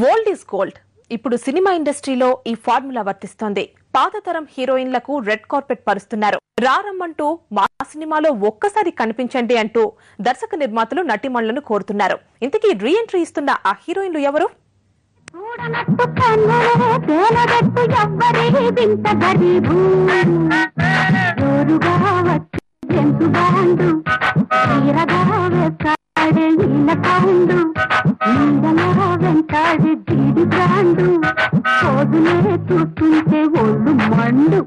Old is gold. ఇప్పుడు cinema ఇండస్ట్రీలో ఈ ఫార్ములా వర్తిస్తోంది. పాత తరం హీరోయిన్లకు రెడ్ కార్పెట్ పరుస్తున్నారు. రారమ్మంటూ మా సినిమాలో ఒక్కసారి కనిపించండి అంటూ దర్శక నిర్మాతలు నటిమణులను కోరుతున్నారు. ఇంతకీ రీ ఎంట్రీ ఇస్తున్న ఆ హీరోయిన్లు ఎవరు? చూస్తుంటే ఒళ్ళు మండు.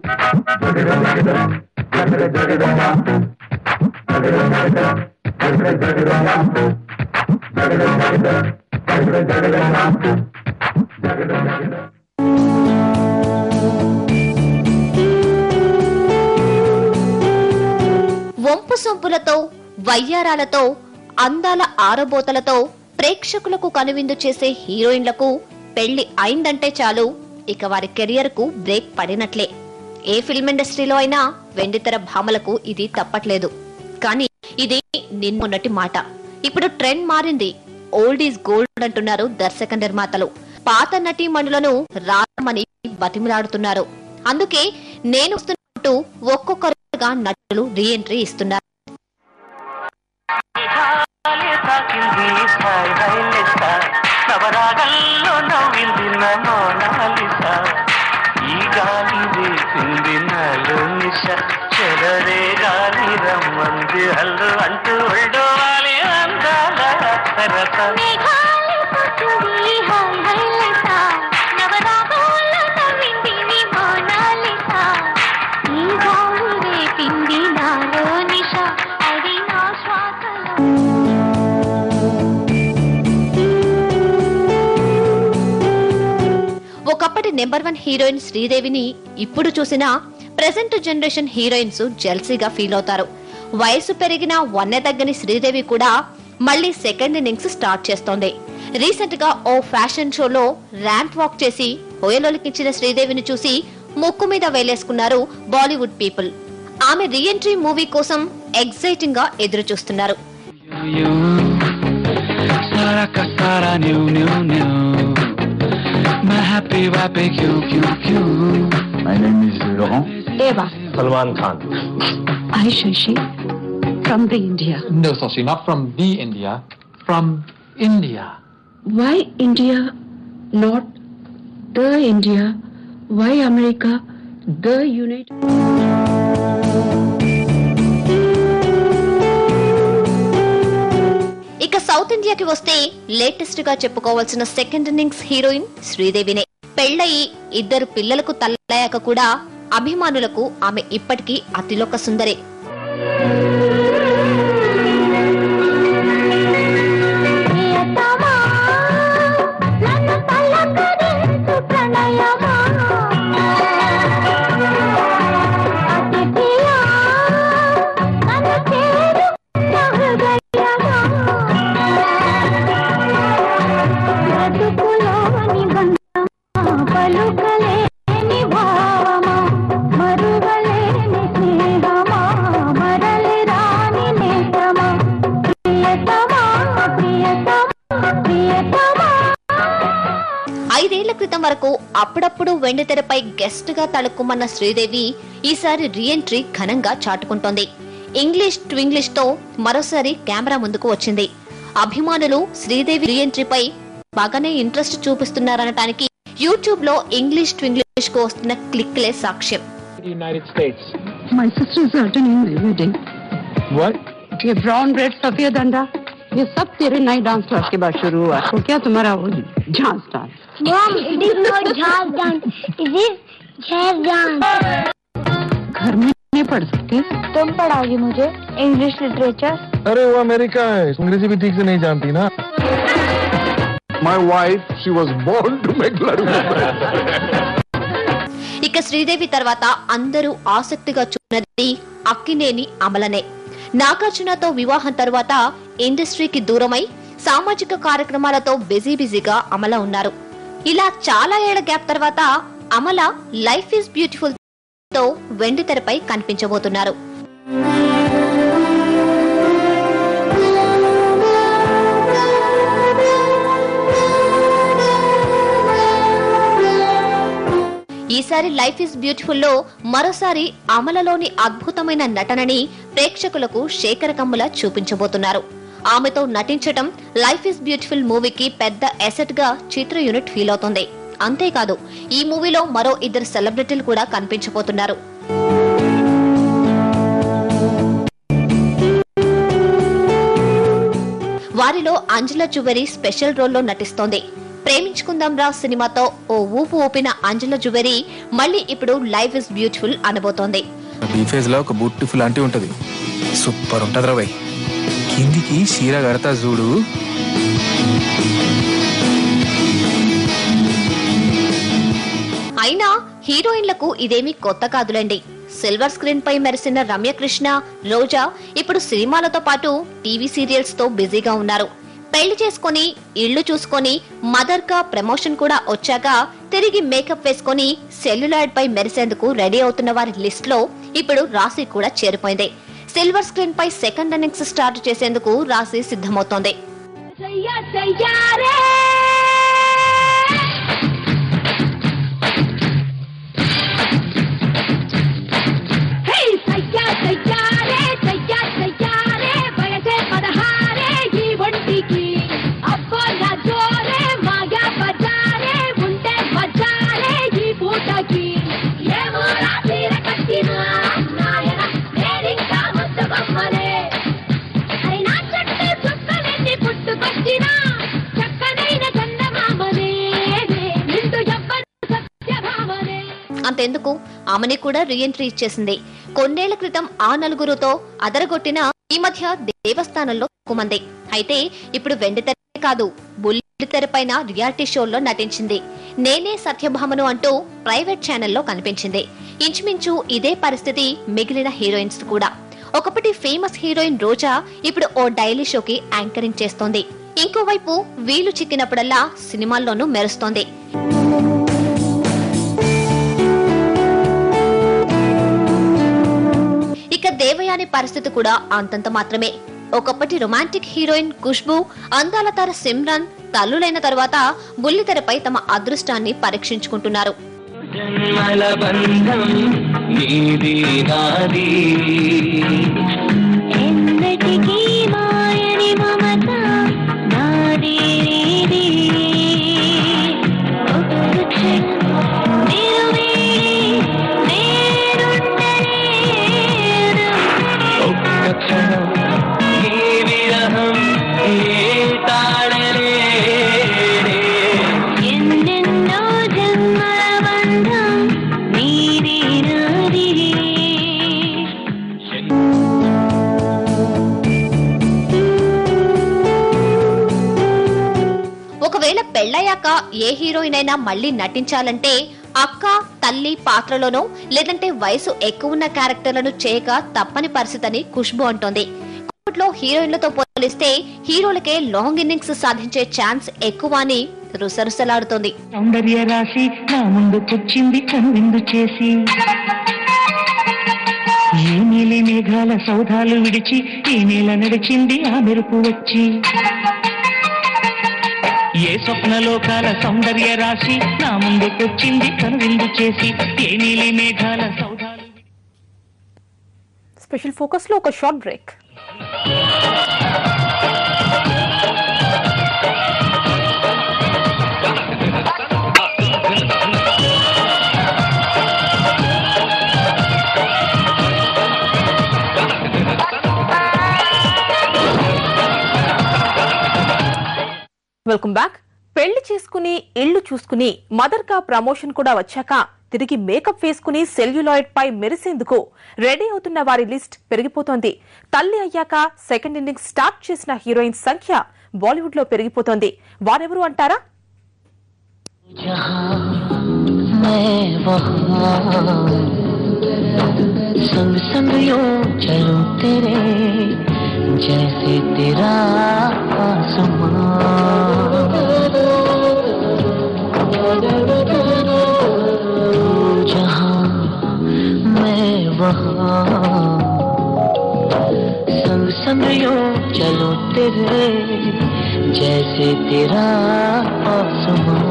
వంపు సొంపులతో, వయ్యారాలతో, అందాల ఆరబోతలతో ప్రేక్షకులకు కనువిందు చేసే హీరోయిన్లకు పెళ్లి అయిందంటే చాలు, ఇక వారి కెరియర్ కు బ్రేక్ పడినట్లే. ఏ ఫిల్మ్ ఇండస్ట్రీలో అయినా వెండితెర భామలకు ఇది తప్పట్లేదు. కానీ ఇది నిన్నటి మాట. ఇప్పుడు ట్రెండ్ మారింది. ఓల్డ్ ఈజ్ గోల్డ్ అంటున్నారు దర్శక నిర్మాతలు. పాత నటీమణులను రామని బతిమిలాడుతున్నారు. అందుకే నేను వస్తున్నట్టు ఒక్కొక్కరుగా నటులు రీ ఎంట్రీ ఇస్తున్నారు. ఒకప్పటి నెంబర్ 1 హీరోయిన్ శ్రీదేవిని ఇప్పుడు చూసినా ప్రెసెంట్ జనరేషన్ హీరోయిన్స్ జెల్సీగా ఫీల్ అవుతారు. వయసు పెరిగిన వన్నె తగ్గని శ్రీదేవి కూడా మళ్లీ సెకండ్ ఇన్నింగ్స్ స్టార్ట్ చేస్తోంది. రీసెంట్ గా ఓ ఫ్యాషన్ షోలో ర్యాంప్ వాక్ చేసి హోయలోలికించిన శ్రీదేవిని చూసి ముక్కు మీద వేలేసుకున్నారు బాలీవుడ్ పీపుల్. ఆమె రీ ఎంట్రీ మూవీ కోసం ఎక్సైటింగ్ గా ఎదురు చూస్తున్నారు. My name is Laurent. Eva. Salman Khan. I, Shashi, from the India. No, Sashi, not from the India. From India. Why India, not the India? Why America, the United? ఇక south ఇండియాకి వస్తే latest గా చెప్పుకోవాల్సిన second innings heroine శ్రీదేవినే. పెళ్లయి 2 పిల్లలకు తల్లయ్యాక కూడా అభిమానులకు ఆమె ఇప్పటికీ అతిలోక సుందరే. వరకు అప్పుడప్పుడు వెండితెరపై గెస్ట్ గా తళుక్కుమన్న శ్రీదేవి ఈసారి రీ ఎంట్రీ ఘనంగా చాటుకుంటోంది. ఇంగ్లీష్ ట్వింగ్లీష్ తో మరోసారి కెమెరా ముందుకు వచ్చింది. అభిమానులు శ్రీదేవి రీ ఎంట్రీపై బాగానే ఇంట్రెస్ట్ చూపిస్తున్నారనటానికి యూట్యూబ్ లో ఇంగ్లీష్ ట్వింగ్లీష్ కు వస్తున్న క్లిక్లే సాక్ష్యం. My sister is attending my wedding. What? ये brown bread सफेद अंडा ये सब तेरे नए डांस क्लास के बाद शुरू हुआ. तो क्या तुम्हारा वो झांस dance? Mom, it is not jazz dance. It is jazz dance. घर में नहीं पढ़ सकते? तुम पढ़ाओगी मुझे इंग्लिश लिटरेचर? अरे वो अमेरिका है, अंग्रेजी भी ठीक से नहीं जानती ना. My wife, she was born to make laddu. ఇక శ్రీదేవి తర్వాత అందరూ ఆసక్తిగా చూడది అక్కినేని అమలనే. నాగార్జునతో వివాహం తర్వాత ఇండస్ట్రీకి దూరమై సామాజిక కార్యక్రమాలతో బిజీగా అమల ఉన్నారు. ఇలా చాలా ఏళ్ల గ్యాప్ తర్వాత అమల లైఫ్ ఈజ్ బ్యూటిఫుల్ తో వెండితెరపై కనిపించబోతున్నారు. ఈసారి లైఫ్ ఇస్ బ్యూటిఫుల్ లో మరోసారి అమలలోని అద్భుతమైన నటనని ప్రేక్షకులకు శేఖర కమ్ముల చూపించబోతున్నారు. ఆమెతో నటించటం లైఫ్ ఇస్ బ్యూటిఫుల్ మూవీకి పెద్ద ఎసెట్ గా చిత్ర యూనిట్ ఫీల్ అవుతుంది. అంతేకాదు ఈ మూవీలో మరో 2 సెలబ్రిటీలు కూడా కనిపించబోతున్నారు. వారిలో అంజలా జువెరీ స్పెషల్ రోల్లో నటిస్తోంది. ప్రేమించుకుందాం రా సినిమాతో ఓ ఊపు ఊపిన అంజలా జువెరీ మళ్ళీ ఇప్పుడు లైఫ్ ఇస్ బ్యూటిఫుల్ అనబోతోంది. బీఫేజ్ లో ఒక బ్యూటిఫుల్ ఆంటీ ఉంటది, సూపర్ ఉంటది రా. కిందికి చీర కడతా చూడు. అయినా హీరోయిన్లకు ఇదేమీ కొత్త కాదులేండి. సిల్వర్ స్క్రీన్ పై మెరిసిన రమ్యకృష్ణ, రోజా ఇప్పుడు సినిమాలతో పాటు టీవీ సీరియల్స్ తో బిజీగా ఉన్నారు. పెళ్లి చేసుకుని ఇళ్లు చూసుకొని మదర్ గా ప్రమోషన్ కూడా వచ్చాక తిరిగి మేకప్ వేసుకుని సెల్యులాయిడ్ పై మెరిసేందుకు రెడీ అవుతున్న వారి లిస్ట్ లో ఇప్పుడు రాశి కూడా చేరిపోయింది. సిల్వర్ స్క్రీన్ పై సెకండ్ ఇన్నింగ్స్ స్టార్ట్ చేసేందుకు రాశి సిద్ధమవుతోంది. అంతెందుకు ఆమెని కూడా రీఎంట్రీ ఇచ్చేసింది. కొన్నేళ్ల క్రితం ఆ నలుగురుతో అదరగొట్టిన ఈ మధ్య దేవస్థానంలో మంది. అయితే ఇప్పుడు వెండితెర కాదు బుల్లితెరపైన రియాలిటీ షోల్లో నటించింది. నేనే సత్యభామను అంటూ ప్రైవేట్ ఛానల్లో కనిపించింది. ఇంచుమించు ఇదే పరిస్థితి మిగిలిన హీరోయిన్స్ కూడా. ఒకప్పటి ఫేమస్ హీరోయిన్ రోజా ఇప్పుడు ఓ డైలీ షోకి యాంకరింగ్ చేస్తోంది. ఇంకోవైపు వీలు చిక్కినప్పుడల్లా సినిమాల్లోనూ మెరుస్తోంది. ఇక దేవయాని పరిస్థితి కూడా అంతంత మాత్రమే. ఒకప్పటి రొమాంటిక్ హీరోయిన్ ఖుష్బూ, అందాల తార సిమ్రన్ తల్లులైన తరువాత బుల్లితెరపై తమ అదృష్టాన్ని పరీక్షించుకుంటున్నారు. ఒకవేళ పెళ్లయ్యాక ఏ హీరోయిన్ అయినా మళ్లీ నటించాలంటే అక్క, తల్లి పాత్రలోనో లేదంటే వయసు ఎక్కువ ఉన్న క్యారెక్టర్లను చేయక తప్పని పరిస్థితి అని ఖుష్బూ అంటోంది. కోవిడ్లో హీరోయిన్లతో పోలిస్తే హీరోలకే లాంగ్ ఇన్నింగ్స్ సాధించే ఛాన్స్ ఎక్కువ అని రుసరుసలాడుతోంది. సౌందర్య రాశి నా ముందుకొచ్చింది కనువిందు చేసి, ఏ నీలి మేఘాల సౌధాలు విడిచి ఈ నేల నడిచింది ఆ మెరుపు వచ్చి, ఏ స్వప్నలోకాల సౌందర్య రాశి నా ముందుకొచ్చింది కనువిందు చేసి, ఏ నీలి మేఘాల సౌధాలు. స్పెషల్ ఫోకస్ లో ఒక షార్ట్ బ్రేక్. Welcome back. పెళ్లి చేసుకుని ఇళ్లు చూసుకుని మదర్ గా ప్రమోషన్ కూడా వచ్చాక తిరిగి మేకప్ వేసుకుని సెల్యులాయిడ్ పై మెరిసేందుకు రెడీ అవుతున్న వారి లిస్ట్ పెరిగిపోతోంది. తల్లి అయ్యాక సెకండ్ ఇన్నింగ్స్ స్టార్ట్ చేసిన హీరోయిన్ సంఖ్య బాలీవుడ్ లో పెరిగిపోతోంది. వారెవరు అంటారా? जैसे तेरा आसमां जहां मैं वहां संग संग यूं चलो तेरे जैसे तेरा आसमां.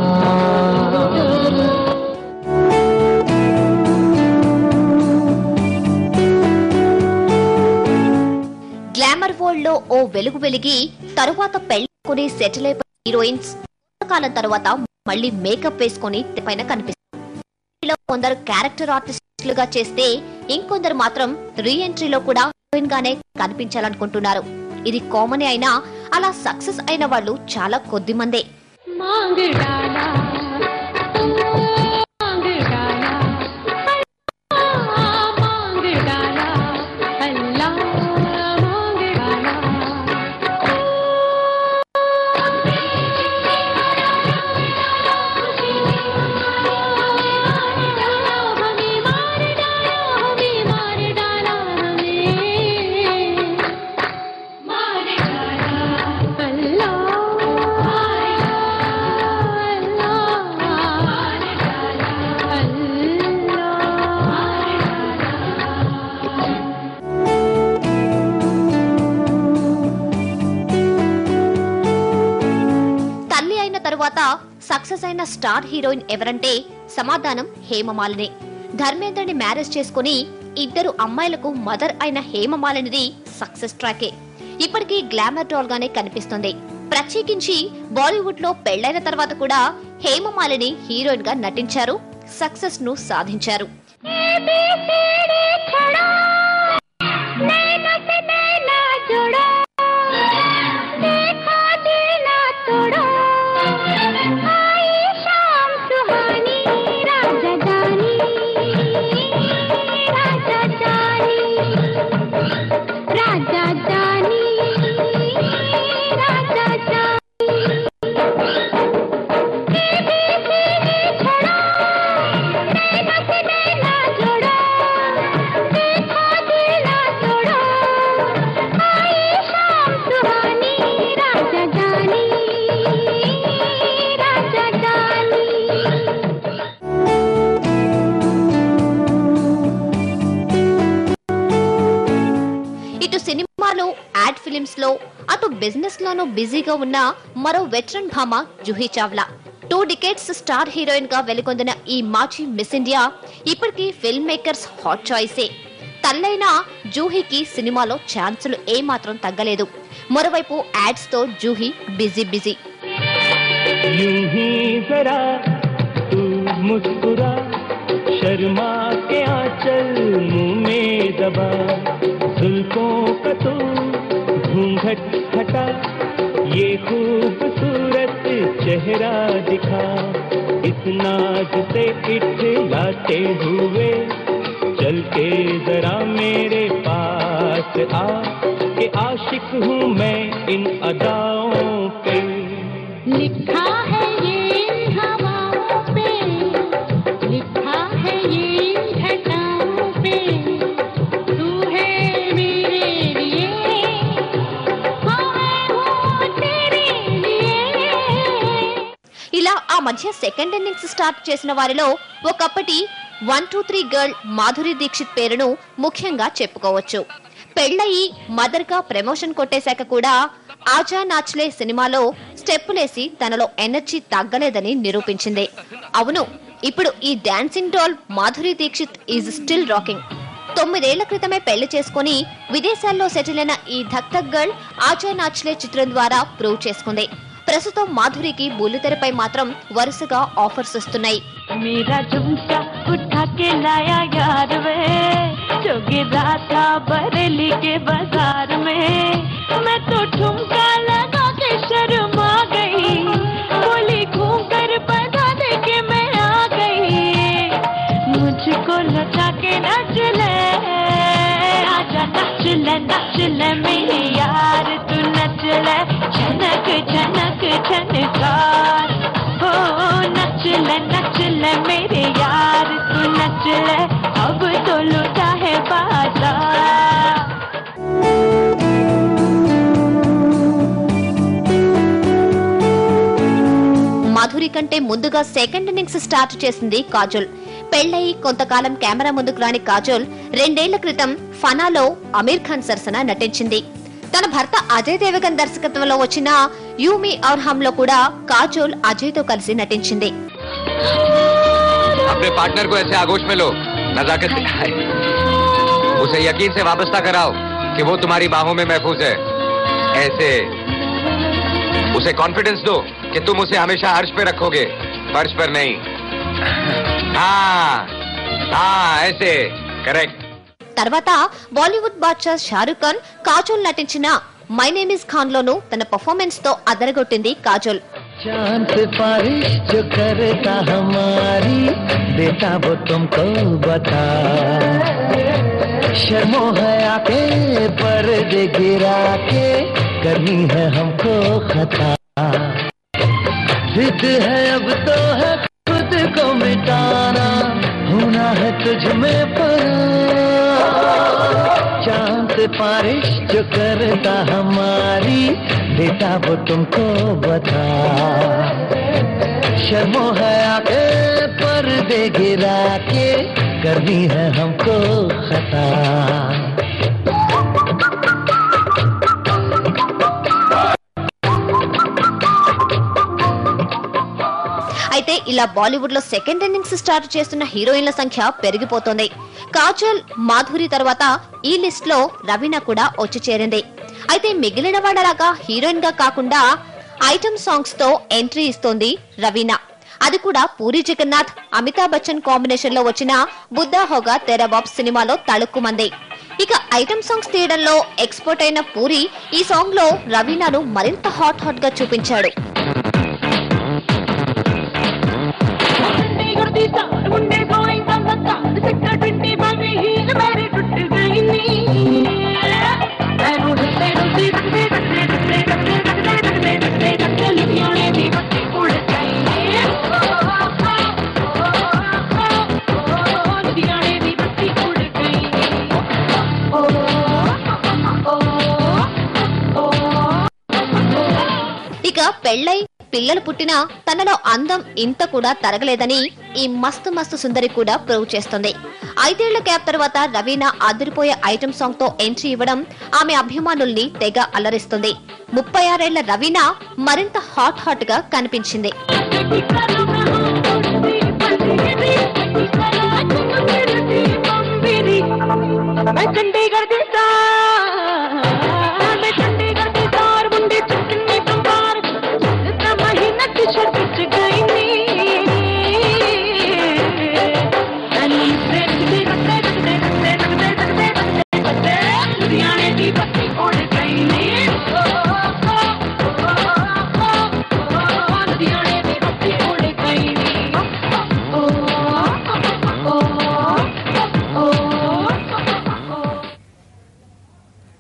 సినిమాలో ఓ వెలుగు వెలిగి తరువాత పెళ్లి సెటిల్ అయిపోయిన హీరోయిన్స్ కాలం తర్వాత మళ్ళీ మేకప్ వేసుకుని పైన కనిపిస్తారు. కొందరు క్యారెక్టర్ ఆర్టిస్టులుగా చేస్తే ఇంకొందరు మాత్రం రీ ఎంట్రీలో కూడా హీరోయిన్ గానే కనిపించాలనుకుంటున్నారు. ఇది కామన్ అయినా అలా సక్సెస్ అయిన వాళ్ళు చాలా కొద్ది మందే. సక్సెస్ అయిన స్టార్ హీరోయిన్ ఎవరంటే సమాధానం హేమమాలిని. ధర్మేంద్రని మ్యారేజ్ చేసుకుని ఇద్దరు అమ్మాయిలకు మదర్ అయిన హేమమాలినిది సక్సెస్ ట్రాకే. ఇప్పటికీ గ్లామర్ డాల్ గానే కనిపిస్తుంది. ప్రత్యేకించి బాలీవుడ్ లో పెళ్లైన తర్వాత కూడా హేమమాలిని హీరోయిన్ గా నటించారు, సక్సెస్ ను సాధించారు. సినిమాలో, యాడ్ ఫిలిమ్స్ లో, అటు బిజినెస్ లోనూ బిజీగా ఉన్న మరో వెటరన్ భామ Juhi Chawla. 2 decades star heroine గా వెలుగొందిన ఈ మాజీ మిస్ ఇండియా ఇప్పటికీ ఫిల్మ్ మేకర్స్ హాట్ చాయిసే. తల్లైన జూహీకి సినిమాలో ఛాన్సులు ఏమాత్రం తగ్గలేదు. మరోవైపు యాడ్స్ తో జూహీ బిజీ. शर्मा के आंचल मुंह में दबा, जुल्फों का तो घूंघट हटा, ये खूबसूरत चेहरा दिखा, इस नाज से इठलाते हुए चल के जरा मेरे पास आ, कि आशिक हूँ मैं इन अदाओं पे, लिखा है ये हवाओं पे, लिखा है ये घटाओं पे, तू है मेरे लिए, हाँ मैं हूँ तेरे लिए. ఇలా ఆ మధ్య సెకండ్ ఇన్నింగ్స్ స్టార్ట్ చేసిన వారిలో ఒకప్పటి 1-2-3 గర్ల్ మాధురి దీక్షిత్ పేరును ముఖ్యంగా చెప్పుకోవచ్చు. పెళ్లయి మదర్ గా ప్రమోషన్ కొట్టేశాక కూడా ఆజా నాచ్లే సినిమాలో స్టెప్పులేసి తనలో ఎనర్జీ తగ్గలేదని నిరూపించింది. అవును, ఇప్పుడు ఈ dancing doll Madhuri Dixit is still rocking. 9 ఏళ్ల క్రితమే పెళ్లి చేసుకుని విదేశాల్లో సెటిల్ అయిన ఈ ధక్ ధక్ గర్ల్ ఆజా నాచ్లే చిత్రం ద్వారా ప్రూవ్ చేసుకుంది. ప్రస్తుతం మాధురికి బుల్లితెరపై మాత్రం వరుసగా ఆఫర్స్ వస్తున్నాయి. मेरा झुमका उठा के लाया यार वे, जो गिरा था बरेली के बाजार में, मैं तो ठुमका लगा के शर्मा गई, बोली घूम कर बता दे के मैं आ गई, मुझको लगा के नच ले, आजा नच ले मेरे यार, तू नच ले, झनक झनक झनकार, हो नच ले मेरे यार, तू नच ले, अब तो लुटा है बाजार. మాధురి కంటే ముందుగా సెకండ్ ఇన్నింగ్స్ స్టార్ట్ చేసింది కాజోల్. పెళ్లయి కొంతకాలం కెమెరా ముందుకు రాని కాజోల్ 2 ఏళ్ల క్రితం ఫనాలో అమీర్ ఖాన్ సరసన నటించింది. తన భర్త అజయ్ దేవగన్ దర్శకత్వంలో వచ్చిన యూమి ఔర్ హమ్ లో కూడా కాజోల్ అజయ్ తో కలిసి నటించింది. अपने पार्टनर को ऐसे आगोश में लो, नजाकत दिखाए, उसे यकीन से वाबस्ता कराओ कि वो तुम्हारी बाहों में महफूज है. ऐसे उसे कॉन्फिडेंस दो कि तुम उसे हमेशा अर्श पे रखोगे, फर्श पर नहीं। हाँ हाँ ऐसे करेक्ट। తర్వాత బాలీవుడ్ బాద్షా షారుఖ్ ఖాన్ కాజోల్ నటించిన మై నేమ్ ఇస్ ఖాన్ లోను తన పర్ఫార్మెన్స్ తో అదరగొట్టింది కాజోల్. चांद बारिश जो करता हमारी देता वो तुमको बता, शर्मो है आके पर्दे गिरा के करनी है हमको खता, जिद है अब तो है खुद को मिटाना, होना है तुझ में परा, चांद बारिश जो करता हमारी देता वो तुमको बता, शर्मो है आके पर्दे गिरा के करनी है हमको खता. అయితే ఇలా బాలీవుడ్ లో సెకండ్ ఇన్నింగ్స్ స్టార్ట్ చేస్తున్న హీరోయిన్ల సంఖ్య పెరిగిపోతోంది. కాజల్, మాధురి తర్వాత ఈ లిస్ట్ లో రవీనా కూడా వచ్చి చేరింది. అయితే మిగిలిన వాడలాగా హీరోయిన్ గా కాకుండా ఐటమ్ సాంగ్స్ తో ఎంట్రీ ఇస్తోంది రవీనా. అది కూడా పూరి జగన్నాథ్, అమితాబ్ బచ్చన్ కాంబినేషన్ లో వచ్చిన బుద్ధా హోగా తెరా బాబ్ సినిమాలో తళుక్కుమంది. ఇక ఐటమ్ సాంగ్స్ తీయడంలో ఎక్స్పర్ట్ అయిన పూరి ఈ సాంగ్ లో రవీనాను మరింత హాట్ గా చూపించాడు. ఇక పెళ్లై పిల్లలు పుట్టినా తనలో అందం ఇంత కూడా తరగలేదని ఈ మస్తు మస్తు సుందరి కూడా ప్రూవ్ చేస్తుంది. 5 ఏళ్ల గ్యాప్ తర్వాత రవీనా అదిరిపోయే ఐటమ్ సాంగ్ తో ఎంట్రీ ఇవ్వడం ఆమె అభిమానుల్ని తెగ అలరిస్తుంది. 36 ఏళ్ల రవీనా మరింత హాట్ గా కనిపించింది.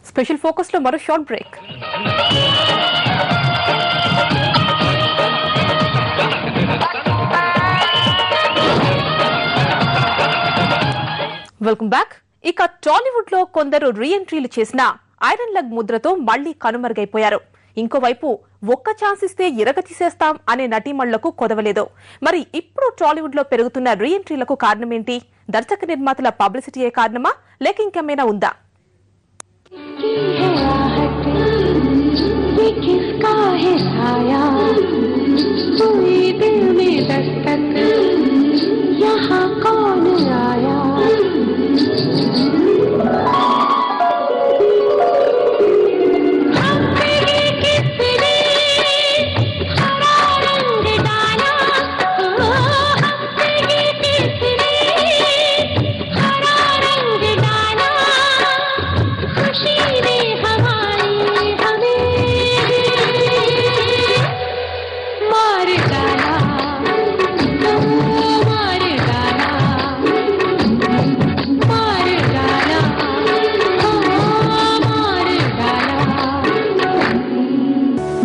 స్పెషల్ ఫోకస్ లో మరో షార్ట్ బ్రేక్. Welcome back. ఇక టాలీవుడ్ లో కొందరు రీఎంట్రీలు చేసిన ఐరన్ లెగ్ ముద్రతో మళ్లీ కనుమరుగైపోయారు. ఇంకోవైపు ఒక్క ఛాన్స్ ఇస్తే ఇరగతీసేస్తాం అనే నటీమణులకు కొదవలేదు. మరి ఇప్పుడు టాలీవుడ్ లో పెరుగుతున్న రీఎంట్రీలకు కారణమేంటి? దర్శక నిర్మాతల పబ్లిసిటీయే కారణమా, లేక ఇంకేమైనా ఉందా?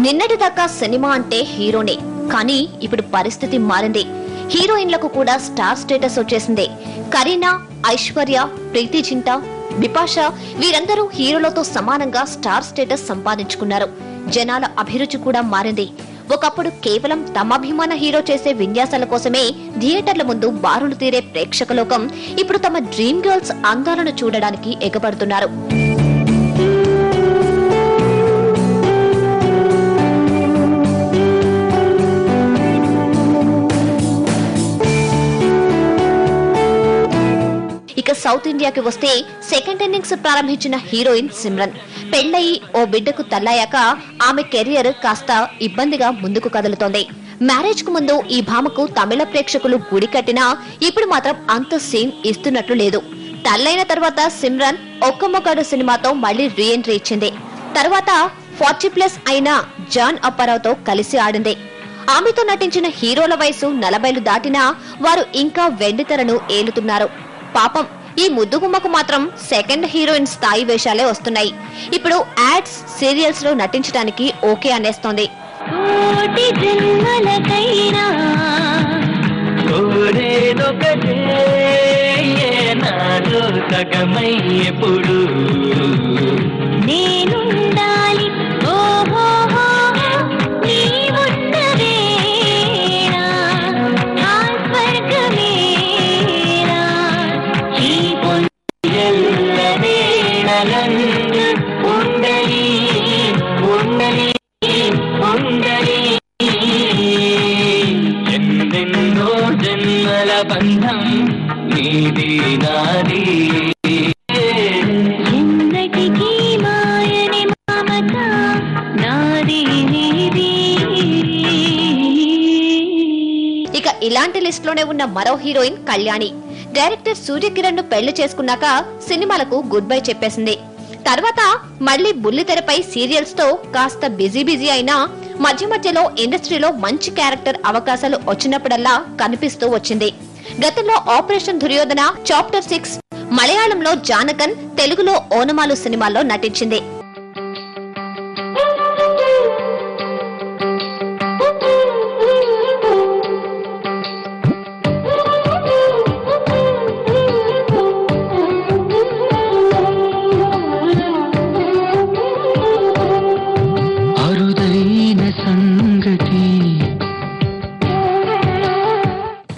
నిన్నటిదాకా సినిమా అంటే హీరోనే, కానీ ఇప్పుడు పరిస్థితి మారింది. హీరోయిన్లకు కూడా స్టార్ స్టేటస్ వచ్చేసింది. కరీనా, ఐశ్వర్య, ప్రీతి జింటా, బిపాషా వీరందరూ హీరోలతో సమానంగా స్టార్ స్టేటస్ సంపాదించుకున్నారు. జనాల అభిరుచి కూడా మారింది. ఒకప్పుడు కేవలం తమ అభిమాన హీరో చేసే విన్యాసాల కోసమే థియేటర్ల ముందు బారులు తీరే ప్రేక్షకలోకం ఇప్పుడు తమ డ్రీమ్ గర్ల్స్ అందాలను చూడడానికి ఎగబడుతున్నారు. ఇక సౌత్ ఇండియాకి వస్తే సెకండ్ ఇన్నింగ్స్ ప్రారంభించిన హీరోయిన్ సిమ్రన్ పెళ్లయి ఓ బిడ్డకు తల్లయ్యాక ఆమె కెరియర్ కాస్త ఇబ్బందిగా ముందుకు కదులుతోంది. మ్యారేజ్ కు ముందు ఈ భామకు తమిళ ప్రేక్షకులు గుడి కట్టినా ఇప్పుడు మాత్రం అంత సీన్ ఇస్తున్నట్లు లేదు. తల్లైన తర్వాత సిమ్రన్ ఒక్క మొగాడు సినిమాతో మళ్లీ రీ ఎంట్రీ ఇచ్చింది. తర్వాత 40+ అయిన జాన్ అప్పారావుతో కలిసి ఆడింది. ఆమెతో నటించిన హీరోల వయసు 40 దాటినా వారు ఇంకా వెండితెరను ఏలుతున్నారు. పాపం ఈ ముద్దుగుమ్మకు మాత్రం సెకండ్ హీరోయిన్ స్థాయి వేషాలే వస్తున్నాయి. ఇప్పుడు యాడ్స్, సీరియల్స్ లో నటించడానికి ఓకే అనేస్తోంది. బంధం నీది నాది ఎన్నటికీ మాయని మమత నాది నీది. ఇక ఇలాంటి లిస్ట్ లోనే ఉన్న మరో హీరోయిన్ కళ్యాణి. డైరెక్టర్ సూర్యకిరణ్ ను పెళ్లి చేసుకున్నాక సినిమాలకు గుడ్ బై చెప్పేసింది. తర్వాత మళ్లీ బుల్లితెరపై సీరియల్స్ తో కాస్త బిజీ అయినా మధ్య మధ్యలో ఇండస్ట్రీలో మంచి క్యారెక్టర్ అవకాశాలు వచ్చినప్పుడల్లా కనిపిస్తూ వచ్చింది. గతంలో ఆపరేషన్ దుర్యోధన, చాప్టర్ 6, మలయాళంలో జానకన్, తెలుగులో ఓనమాలు సినిమాల్లో నటించింది.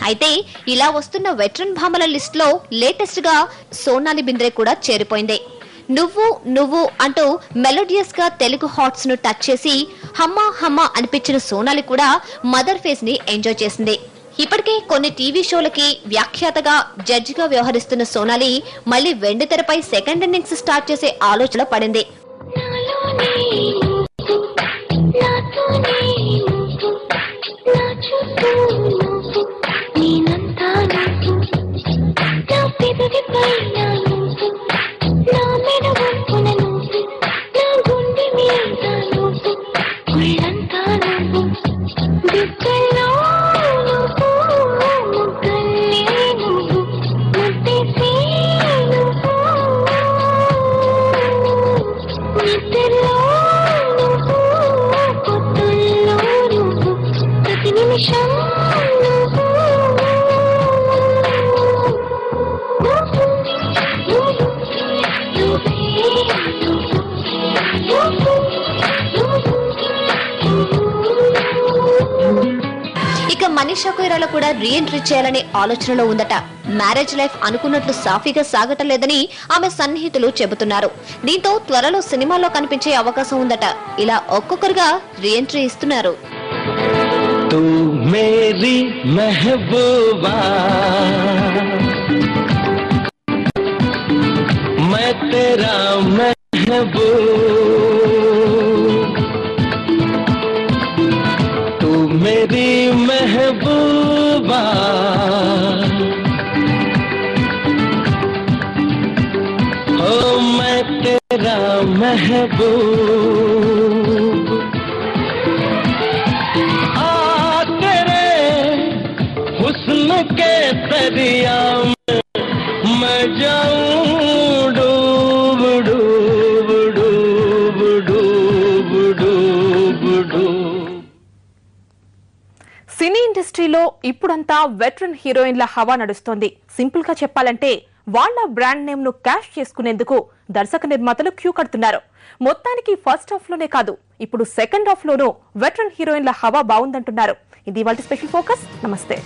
అయితే ఇలా వస్తున్న వెటరన్ భామల లిస్ట్ లో లేటెస్ట్ గా సోనాలి బింద్రే కూడా చేరిపోయింది. నువ్వు నువ్వు అంటూ మెలోడియస్ గా తెలుగు హాట్స్ ను టచ్ చేసి హమ్మా హమ్మా అనిపించిన సోనాలి కూడా మదర్ ఫేస్ ని ఎంజాయ్ చేసింది. ఇప్పటికే కొన్ని టీవీ షోలకి వ్యాఖ్యాతగా, జడ్జి గా వ్యవహరిస్తున్న సోనాలి మళ్లీ వెండితెరపై సెకండ్ ఇన్నింగ్స్ స్టార్ట్ చేసే ఆలోచనలో పడింది. ఇక మనీషా కొయిరాలా కూడా రీ ఎంట్రీ చేయాలనే ఆలోచనలో ఉందట. మ్యారేజ్ లైఫ్ అనుకున్నట్లు సాఫీగా సాగటం లేదని ఆమె సన్నిహితులు చెబుతున్నారు. దీంతో త్వరలో సినిమాలో కనిపించే అవకాశం ఉందట. ఇలా ఒక్కొక్కరుగా రీ ఎంట్రీ ఇస్తున్నారు. तू मेरी महबूबा मैं तेरा महबूब, तू मेरी महबूबा ओ मैं तेरा महबूब, के दरिया में मैं जाऊं डूब डूब डूब डूब डूब डूब. సినీ ఇండస్ట్రీలో ఇప్పుడంతా వెటరన్ హీరోయిన్ల హవా నడుస్తోంది. సింపుల్ గా చెప్పాలంటే వాళ్ల బ్రాండ్ నేమ్ ను క్యాష్ చేసుకునేందుకు దర్శక నిర్మాతలు క్యూ కడుతున్నారు. మొత్తానికి ఫస్ట్ హాఫ్ లోనే కాదు, ఇప్పుడు సెకండ్ హాఫ్ లోనూ వెటరన్ హీరోయిన్ల హవా బాగుందంటున్నారు. ఇది ఇవాల్టి స్పెషల్ ఫోకస్. నమస్తే.